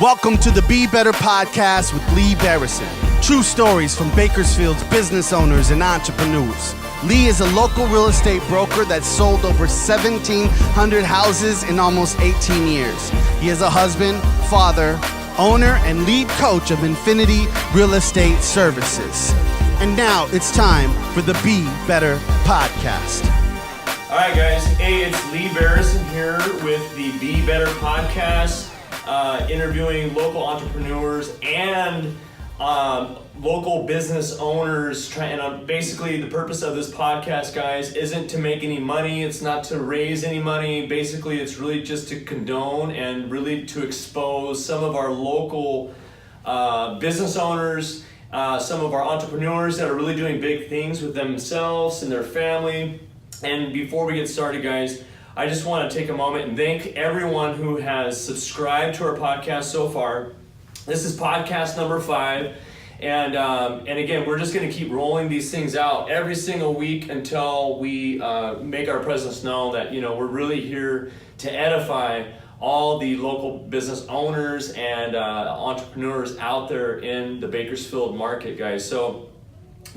Welcome to the Be Better podcast with Lee Barrison. True stories from Bakersfield's business owners and entrepreneurs. Lee is a local real estate broker that sold over 1,700 houses in almost 18 years. He is a husband, father, owner, and lead coach of Infinity Real Estate Services. And now it's time for the Be Better podcast. All right, guys. Hey, it's Lee Barrison here with the Be Better podcast, interviewing local entrepreneurs and local business owners. And basically, the purpose of this podcast, guys, isn't to make any money. It's not to raise any money. Basically, it's really just to condone and really to expose some of our local business owners, some of our entrepreneurs that are really doing big things with themselves and their family. And before we get started, guys, I just want to take a moment and thank everyone who has subscribed to our podcast so far. This is podcast number 5. And again, we're just going to keep rolling these things out every single week until we make our presence known that, we're really here to edify all the local business owners and entrepreneurs out there in the Bakersfield market, guys. So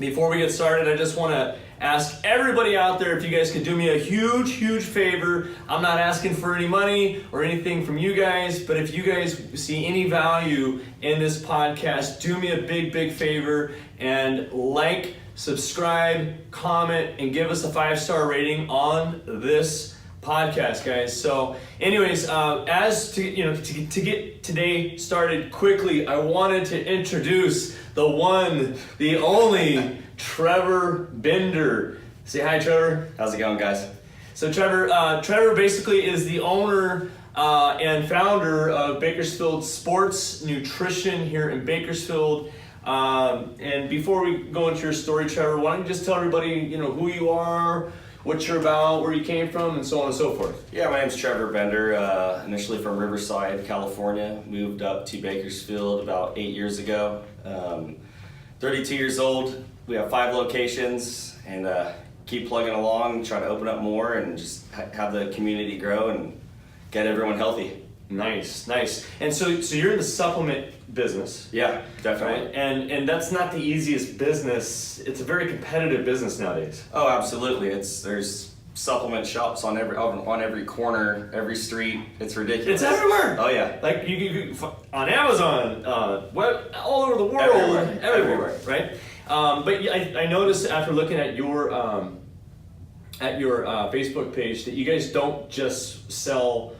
before we get started, I just want to ask everybody out there if you guys could do me a huge favor. I'm not asking for any money or anything from you guys, but if you guys see any value in this podcast, do me a big favor and like, subscribe, comment, and give us a 5-star rating on this podcast, guys. So anyways, as to get today started quickly, I wanted to introduce the one, the only Trevor Bender. Say hi, Trevor. How's it going, guys? So Trevor basically is the owner and founder of Bakersfield Sports Nutrition here in Bakersfield. And before we go into your story, Trevor, why don't you just tell everybody, who you are, what you're about, where you came from, and so on and so forth. Yeah, my name's Trevor Bender, initially from Riverside, California. Moved up to Bakersfield about 8 years ago. 32 years old. We have 5 locations and keep plugging along, try to open up more and just have the community grow and get everyone healthy. Nice. And so you're in the supplement business. Yeah, definitely. Right? And that's not the easiest business. It's a very competitive business nowadays. Oh, absolutely. There's supplement shops on every corner, every street. It's ridiculous. It's everywhere. Oh yeah. Like you on Amazon, all over the world, everywhere. Right? But I noticed after looking at your Facebook page that you guys don't just sell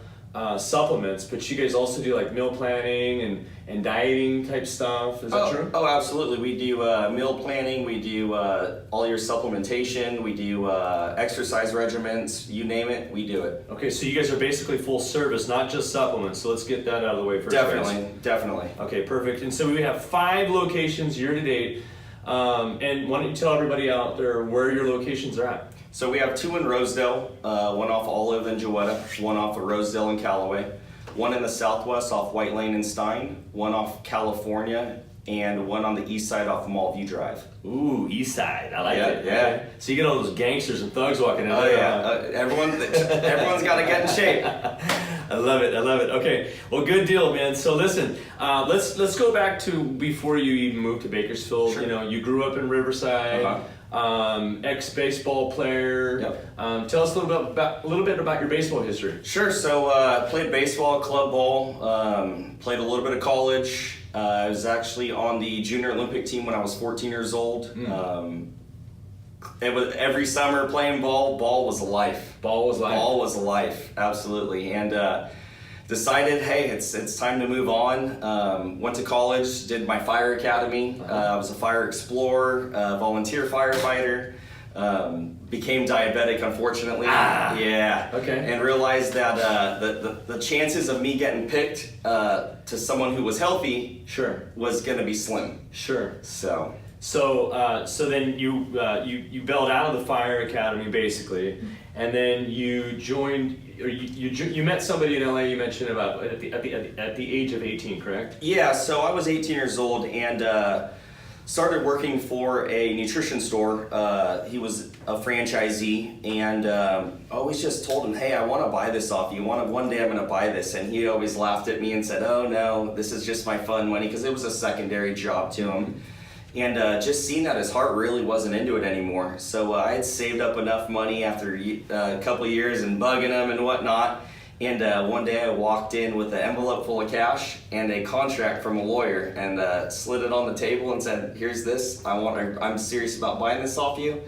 supplements, but you guys also do like meal planning and dieting type stuff. Is that true? Oh, absolutely. We do meal planning. We do all your supplementation. We do exercise regimens. You name it, we do it. Okay, so you guys are basically full service, not just supplements. So let's get that out of the way first. Definitely. Okay, perfect. And so we have 5 locations year to date. And why don't you tell everybody out there where your locations are at? So we have 2 in Rosedale, one off Olive and Jewetta, one off of Rosedale and Callaway, one in the Southwest off White Lane and Stein, one off California, and one on the east side off Mallview Drive. Ooh, east side. I like it. Yeah. Okay. So you get all those gangsters and thugs walking in. Oh yeah, everyone's got to get in shape. I love it. Okay, well, good deal, man. So listen, let's go back to before you even moved to Bakersfield. Sure. You grew up in Riverside. Uh-huh. Ex-baseball player. Yep. Tell us a little bit about your baseball history. Sure. So played baseball, club ball. Played a little bit of college. I was actually on the junior Olympic team when I was 14 years old. It was every summer playing ball. Ball was life. Ball was life. Absolutely. And decided, hey, it's time to move on. Went to college, did my fire academy. I was a fire explorer, volunteer firefighter. Became diabetic, unfortunately. Yeah. Okay. And realized that the chances of me getting picked to someone who was healthy, sure, was going to be slim. Sure. So then you bailed out of the fire academy basically, and then you joined. Or you met somebody in LA. You mentioned about at the age of 18, correct? Yeah. So I was 18 years old, and started working for a nutrition store. He was a franchisee, and always just told him, hey, I want to buy this off you. One day I'm going to buy this. And he always laughed at me and said, oh no, this is just my fun money, because it was a secondary job to him. And just seeing that his heart really wasn't into it anymore. So I had saved up enough money after a couple of years and bugging him and whatnot. And one day I walked in with an envelope full of cash and a contract from a lawyer, and slid it on the table and said, here's this, I'm serious about buying this off you.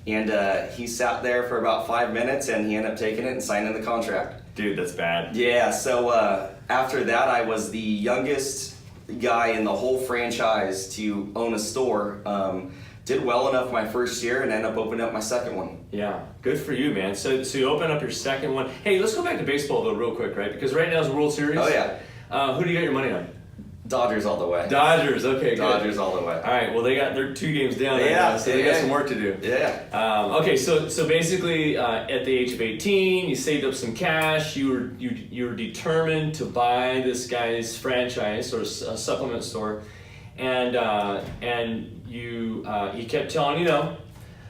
And he sat there for about 5 minutes, and he ended up taking it and signing the contract. Dude, that's bad. Yeah, so after that I was the youngest guy in the whole franchise to own a store. Did well enough my first year and ended up opening up my second one. Yeah, good for you, man. So you open up your second one. Hey, let's go back to baseball though real quick, right? Because right now is the World Series. Oh yeah. Who do you got your money on? Dodgers all the way. Dodgers, okay, good. Dodgers all the way. All right, well they're 2 games down right Yeah, now, so they got some work to do. Yeah. Okay, so basically, at the age of 18, you saved up some cash. You were determined to buy this guy's franchise or a supplement store, and he kept telling you no.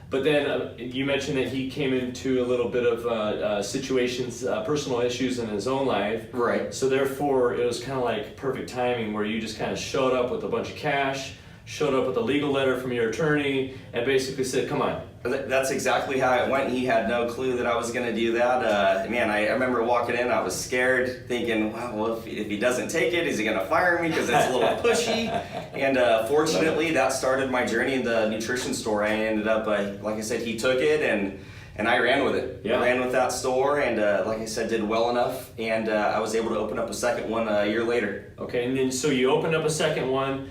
But then you mentioned that he came into a little bit of situations, personal issues in his own life. Right. So therefore, it was kind of like perfect timing, where you just kind of showed up with a bunch of cash, showed up with a legal letter from your attorney, and basically said, come on. That's exactly how it went. He had no clue that I was going to do that. Man, I remember walking in, I was scared, thinking, well, if he doesn't take it, is he going to fire me because it's a little pushy? And fortunately, that started my journey in the nutrition store. I ended up, like I said, he took it, and I ran with it. Yeah. I ran with that store, and like I said, did well enough, and I was able to open up a second one a year later. Okay, and then so you opened up a second one.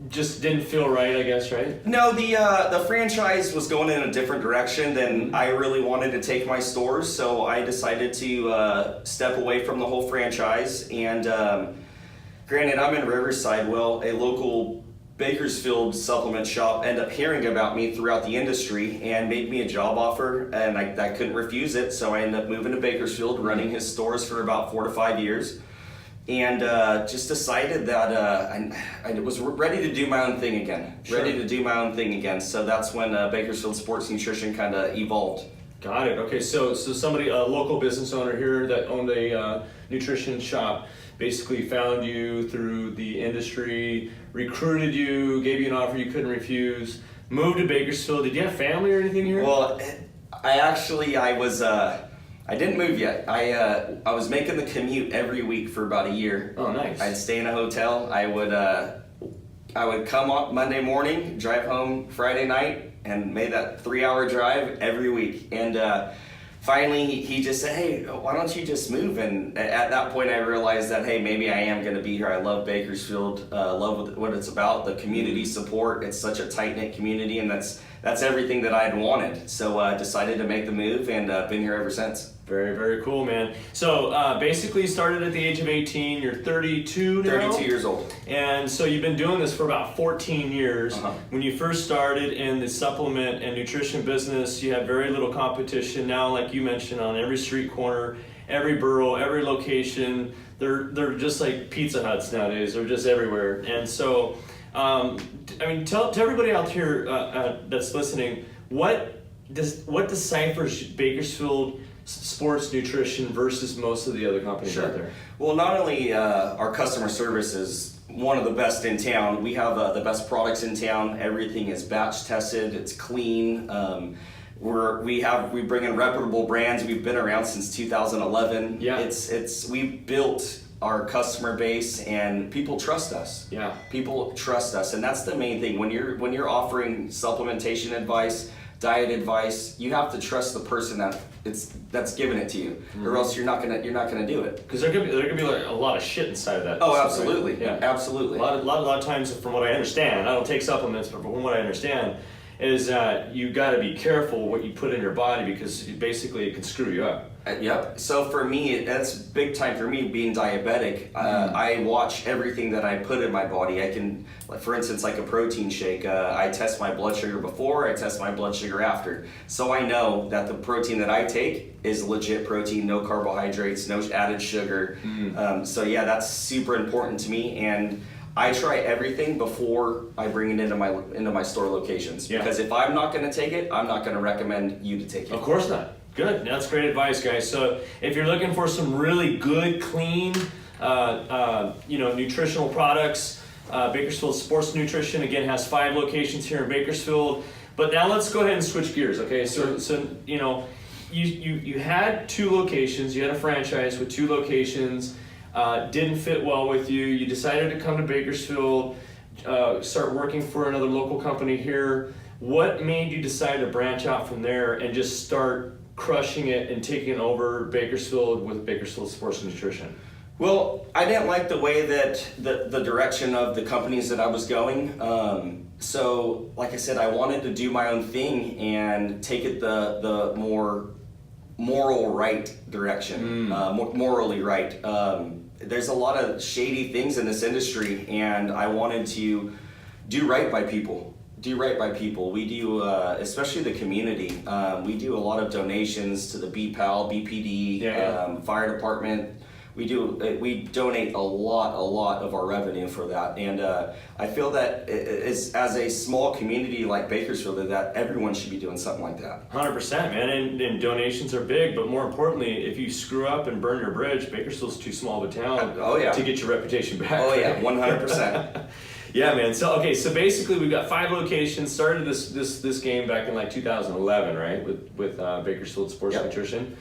Just didn't feel right, I guess, right? No, the franchise was going in a different direction than I really wanted to take my stores, so I decided to step away from the whole franchise. And granted, I'm in Riverside. Well, a local Bakersfield supplement shop ended up hearing about me throughout the industry and made me a job offer, and I couldn't refuse it, so I ended up moving to Bakersfield, running his stores for about 4 to 5 years. And just decided that I was ready to do my own thing again. So that's when Bakersfield Sports Nutrition kind of evolved. Got it. Okay, so somebody, a local business owner here that owned a nutrition shop, basically found you through the industry, recruited you, gave you an offer you couldn't refuse, moved to Bakersfield. Did you have family or anything here? Well, I didn't move yet. I was making the commute every week for about a year. Oh, nice. I'd stay in a hotel. I would come up Monday morning, drive home Friday night, and made that 3-hour drive every week. And finally, he just said, hey, why don't you just move? And at that point, I realized that, hey, maybe I am going to be here. I love Bakersfield, love what it's about, the community support. It's such a tight-knit community, and that's everything that I'd wanted. So I decided to make the move, and been here ever since. Very, very cool, man. So basically started at the age of 18, you're 32 now? 32 years old. And so you've been doing this for about 14 years. Uh-huh. When you first started in the supplement and nutrition business, you had very little competition. Now, like you mentioned, on every street corner, every borough, every location, they're just like Pizza Huts nowadays. They're just everywhere. And so, tell everybody out here that's listening, what deciphers Bakersfield Sports Nutrition versus most of the other companies out there? Well, not only our customer service is one of the best in town, we have the best products in town. Everything is batch tested, it's clean. We bring in reputable brands. We've been around since 2011. Yeah. We built our customer base, and people trust us. Yeah. People trust us, and that's the main thing. When you're offering supplementation advice, diet advice, you have to trust the person that's giving it to you, or else you're not gonna do it. Because there could be like a lot of shit inside of that. Oh, stuff, absolutely, right? Yeah, absolutely. A lot of times, from what I understand, I don't take supplements, but from what I understand, is that you got to be careful what you put in your body, because basically it can screw you up. Yep. So for me, that's big time for me being diabetic. I watch everything that I put in my body. I can, like, for instance, like a protein shake, I test my blood sugar before, I test my blood sugar after. So I know that the protein that I take is legit protein, no carbohydrates, no added sugar. So yeah, that's super important to me. And I try everything before I bring it into my store locations. Yeah. Because if I'm not going to take it, I'm not going to recommend you to take it. Of course not. Good. That's great advice, guys. So if you're looking for some really good, clean, nutritional products, Bakersfield Sports Nutrition again has 5 locations here in Bakersfield. But now let's go ahead and switch gears. Okay, so you had 2 locations. You had a franchise with 2 locations. Didn't fit well with you. You decided to come to Bakersfield, start working for another local company here. What made you decide to branch out from there and just start crushing it and taking over Bakersfield with Bakersfield Sports Nutrition? Well, I didn't like the way that the direction of the companies that I was going. So, like I said, I wanted to do my own thing and take it the more moral right direction, morally right. There's a lot of shady things in this industry, and I wanted to do right by people. We do, especially the community. We do a lot of donations to the BPAL, BPD, fire department. We donate a lot of our revenue for that, and I feel that as a small community like Bakersfield, that everyone should be doing something like that. 100%, man, and donations are big, but more importantly, if you screw up and burn your bridge, Bakersfield's too small of a town to get your reputation back. Oh yeah, 100%. Yeah, man. So basically we've got 5 locations. Started this game back in like 2011, right? With Bakersfield Sports Nutrition.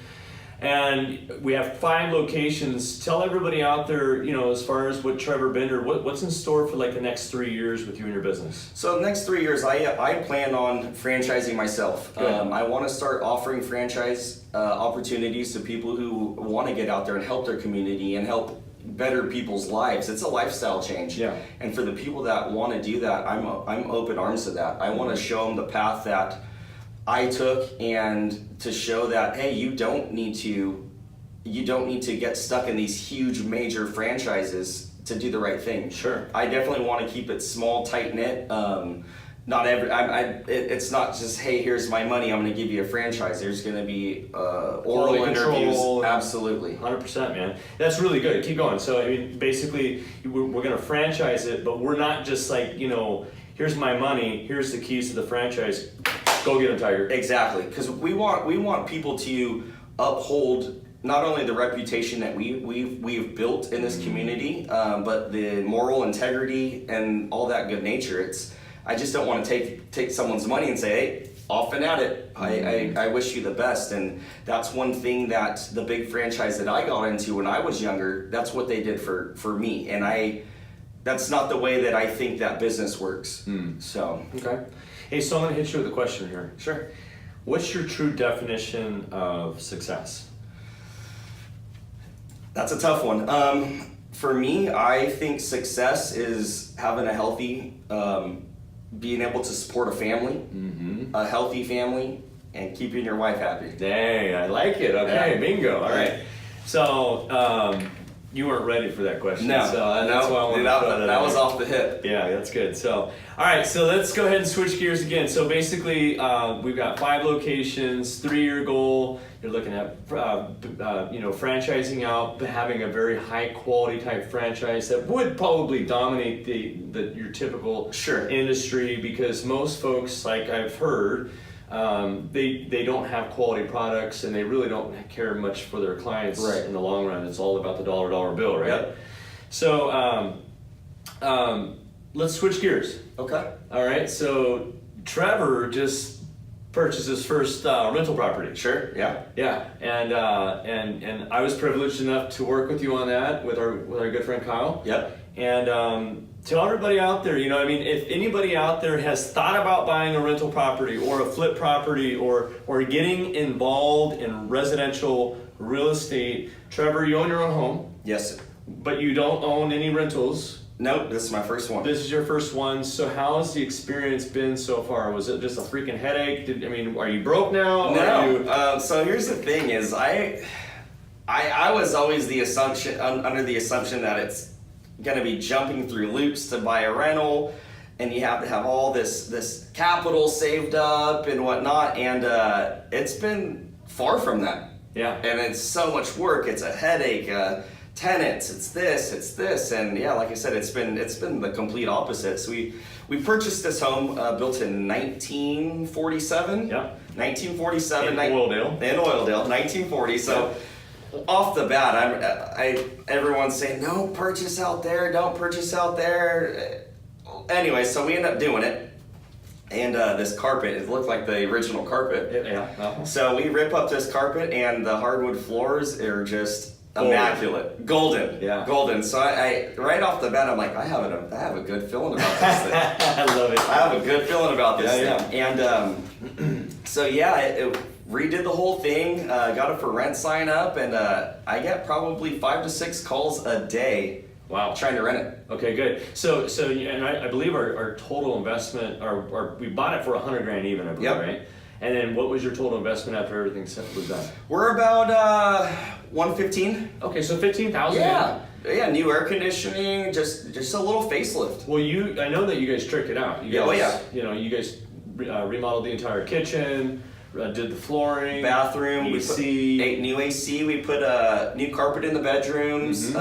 And we have 5 locations. Tell everybody out there, as far as what Trevor Bender, what's in store for like the next 3 years with you and your business? So the next 3 years, I plan on franchising myself. I want to start offering franchise opportunities to people who want to get out there and help their community and help better people's lives. It's a lifestyle change. Yeah. And for the people that want to do that, I'm open arms to that. I want to show them the path that I took, and to show that, hey, you don't need to get stuck in these huge major franchises to do the right thing. Sure. I definitely want to keep it small, tight knit. It's not just, hey, here's my money, I'm going to give you a franchise. There's going to be oral interviews. Absolutely. 100%, man. That's really good. Keep going. So, I mean, basically, we're going to franchise it, but we're not just like, here's my money, here's the keys to the franchise. Go get them, Tiger. Exactly, because we want people to uphold not only the reputation that we've built in this community, but the moral integrity and all that good nature. I just don't want to take someone's money and say, hey, off and at it. I wish you the best. And that's one thing that the big franchise that I got into when I was younger, that's what they did for me. And that's not the way that I think that business works. So. Okay. Hey, so I'm going to hit you with a question here. Sure. What's your true definition of success? That's a tough one. For me, I think success is having a healthy, being able to support a family, a healthy family, and keeping your wife happy. Dang, I like it. Okay, Yeah. bingo. All right. So, you weren't ready for that question. No, so that's why I wanted to throw that was in. off the hip. Yeah, that's good. So, all right, so let's go ahead and switch gears again. So basically, we've got 5 locations, 3-year goal. You're looking at, franchising out, having a very high quality type franchise that would probably dominate your typical industry, because most folks, like I've heard, they don't have quality products, and they really don't care much for their clients in the long run. It's all about the dollar bill, right? Yep. So let's switch gears. Okay. All right. So Trevor just purchased his first rental property. Sure. Yeah. Yeah, and I was privileged enough to work with you on that with our good friend Kyle. Yep. And tell everybody out there, if anybody out there has thought about buying a rental property or a flip property or getting involved in residential real estate, Trevor, you own your own home. Yes. But you don't own any rentals. Nope, this is my first one. This is your first one. So how has the experience been so far? Was it just a freaking headache? Are you broke now? No. So here's the thing: is I was always under the assumption that it's going to be jumping through loops to buy a rental, and you have to have all this capital saved up and whatnot. And it's been far from that. Yeah. And it's so much work. It's a headache. tenants, it's this, and yeah, like I said, it's been the complete opposite. So we purchased this home, built in 1947. Yeah. 1947. In Oildale. In Oildale, 1940. So off the bat, everyone's saying, no, purchase out there, don't purchase out there. Anyway, so we end up doing it. And this carpet, it looked like the original carpet. Yeah. Uh-huh. So we rip up this carpet, and the hardwood floors are just immaculate, golden, Yeah. golden. So I right off the bat, I'm like, I have a good feeling about this thing. I love it. I have a good feeling about this Yeah, thing. And so yeah, it redid the whole thing, got a for rent sign up, and I get probably 5 to 6 calls a day. Wow. Trying to rent it. Okay, good. So and I believe our total investment, we bought it for $100,000 even, I believe, Yep. right? And then what was your total investment after everything was done? We're about 115. Okay, so $15,000. Yeah, new air conditioning, just a little facelift. Well, I know that you guys tricked it out. You Yeah, guys, oh, yeah. You know, you guys remodeled the entire kitchen, did the flooring, Bathroom, AC. we put new AC. We put new carpet in the bedrooms.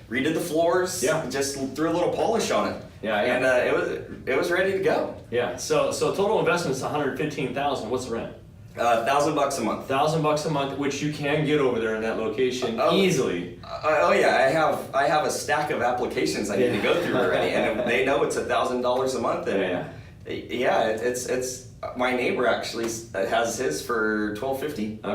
Redid the floors. Yeah. Just threw a little polish on it. Yeah. And it was ready to go. Yeah. So total investment is $115,000. What's the rent? $1,000 a month. $1,000 a month, which you can get over there in that location easily. Oh yeah, I have a stack of applications I need to go through already, and they know it's $1,000 a month. And it's my neighbor actually has his for $1,250.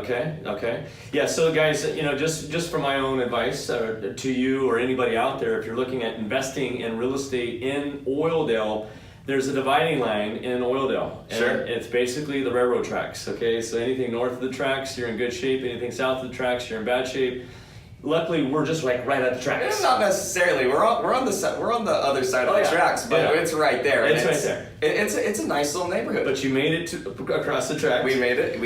Okay. Yeah, so guys, just for my own advice to you or anybody out there, if you're looking at investing in real estate in Oildale, there's a dividing line in Oildale. And Sure. it's basically the railroad tracks, okay? So anything north of the tracks, you're in good shape. Anything south of the tracks, you're in bad shape. Luckily, we're just like right at the tracks. Not necessarily. We're on the other side of the tracks, but it's right there. It's right there. It's a nice little neighborhood. But you made it across the tracks. We made it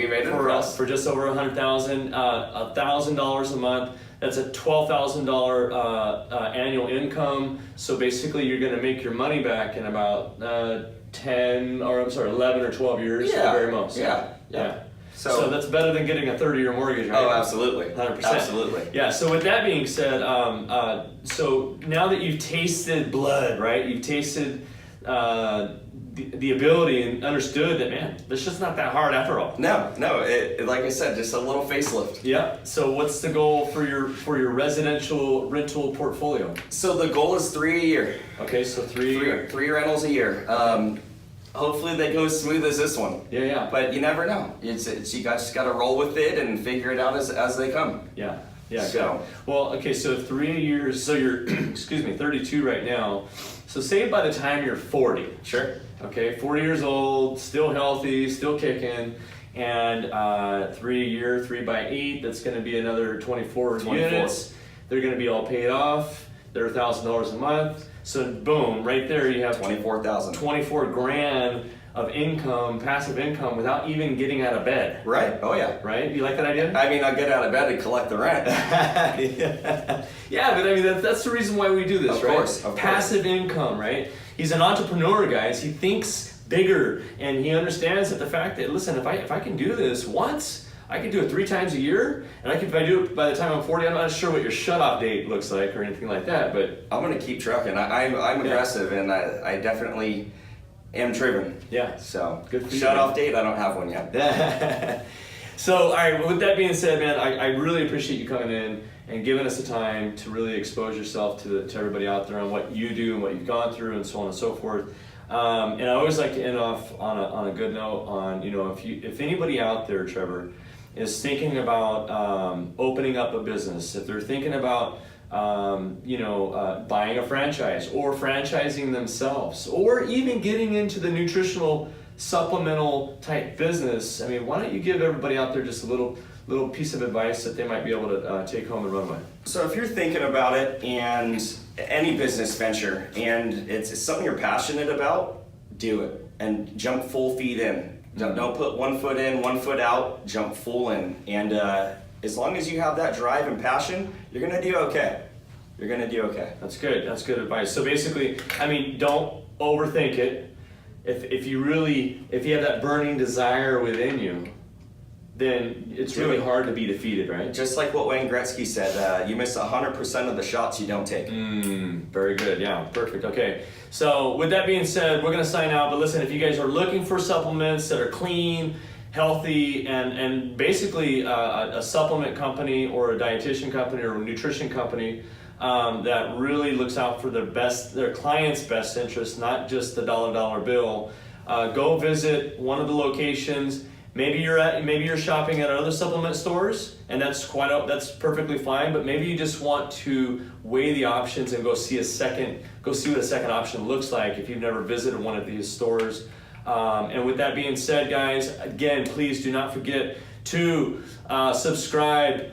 for just over $100,000, $1,000 a month. That's a $12,000 annual income. So basically, you're going to make your money back in about 11 or 12 years at the very most. Yeah. So that's better than getting a 30-year mortgage, right? Oh, absolutely. 100%. Absolutely. Yeah, so with that being said, so now that you've tasted blood, right? You've tasted the ability and understood that, man, this just not that hard after all. No, like I said, just a little facelift. Yeah. So what's the goal for your residential rental portfolio? So the goal is 3 a year. Okay, so three Rentals a year. Hopefully they go as smooth as this one. Yeah. But you never know. It's you just got to roll with it and figure it out as they come. Yeah. So, well, okay, so 3 years. So you're 32 right now. So say by the time you're 40. Sure. Okay, 40 years old, still healthy, still kicking, and 3 year, 3 by 8. That's going to be another 24 units. They're going to be all paid off. They're $1,000 a month. So boom, right there you have 24,000. 24 grand of income, passive income, without even getting out of bed. Right. Oh yeah. Right? You like that idea? I mean, I get out of bed and collect the rent. Yeah, but I mean that's the reason why we do this, right? Of course. Passive income, right? He's an entrepreneur, guys. He thinks bigger, and he understands that the fact that, listen, if I can do this once, I can do it 3 times a year, and if I do it by the time I'm 40, I'm not sure what your shut-off date looks like or anything like that, but I'm gonna keep trucking. I'm aggressive, and I definitely am driven. Yeah. So Good for you, shut man. off date, I don't have one yet. So, all right, well, with that being said, man, I really appreciate you coming in and giving us the time to really expose yourself to everybody out there on what you do and what you've gone through and so on and so forth. And I always like to end off on a good note on, if anybody out there, Trevor, is thinking about opening up a business, if they're thinking about buying a franchise or franchising themselves, or even getting into the nutritional supplemental type business, I mean, why don't you give everybody out there just a little piece of advice that they might be able to take home and run with? So if you're thinking about it, and any business venture, and it's something you're passionate about, do it and jump full feet in. Don't put 1 foot in, 1 foot out, jump full in. And as long as you have that drive and passion, you're gonna do okay. You're gonna do okay. That's good. That's good advice. So basically, I mean, don't overthink it. If you have that burning desire within you, then it's really hard to be defeated, right? Just like what Wayne Gretzky said, you miss 100% of the shots you don't take. Very good. Yeah, perfect. Okay. So with that being said, we're going to sign out. But listen, if you guys are looking for supplements that are clean, healthy, and basically a supplement company or a dietitian company or a nutrition company that really looks out for their clients' best interest, not just the dollar bill, go visit one of the locations. Maybe you're shopping at other supplement stores, and that's perfectly fine. But maybe you just want to weigh the options and go see what a second option looks like if you've never visited one of these stores. And with that being said, guys, again, please do not forget to subscribe.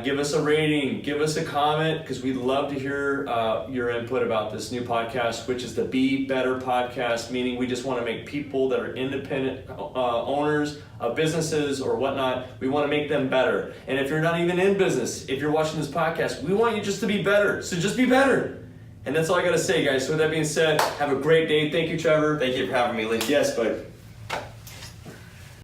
Give us a rating, give us a comment, because we'd love to hear your input about this new podcast, which is the Be Better podcast, meaning we just want to make people that are independent owners of businesses or whatnot, we want to make them better. And if you're not even in business, if you're watching this podcast, we want you just to be better. So just be better. And that's all I got to say, guys. So with that being said, have a great day. Thank you, Trevor. Thank you for having me, Lee. Yes, bud.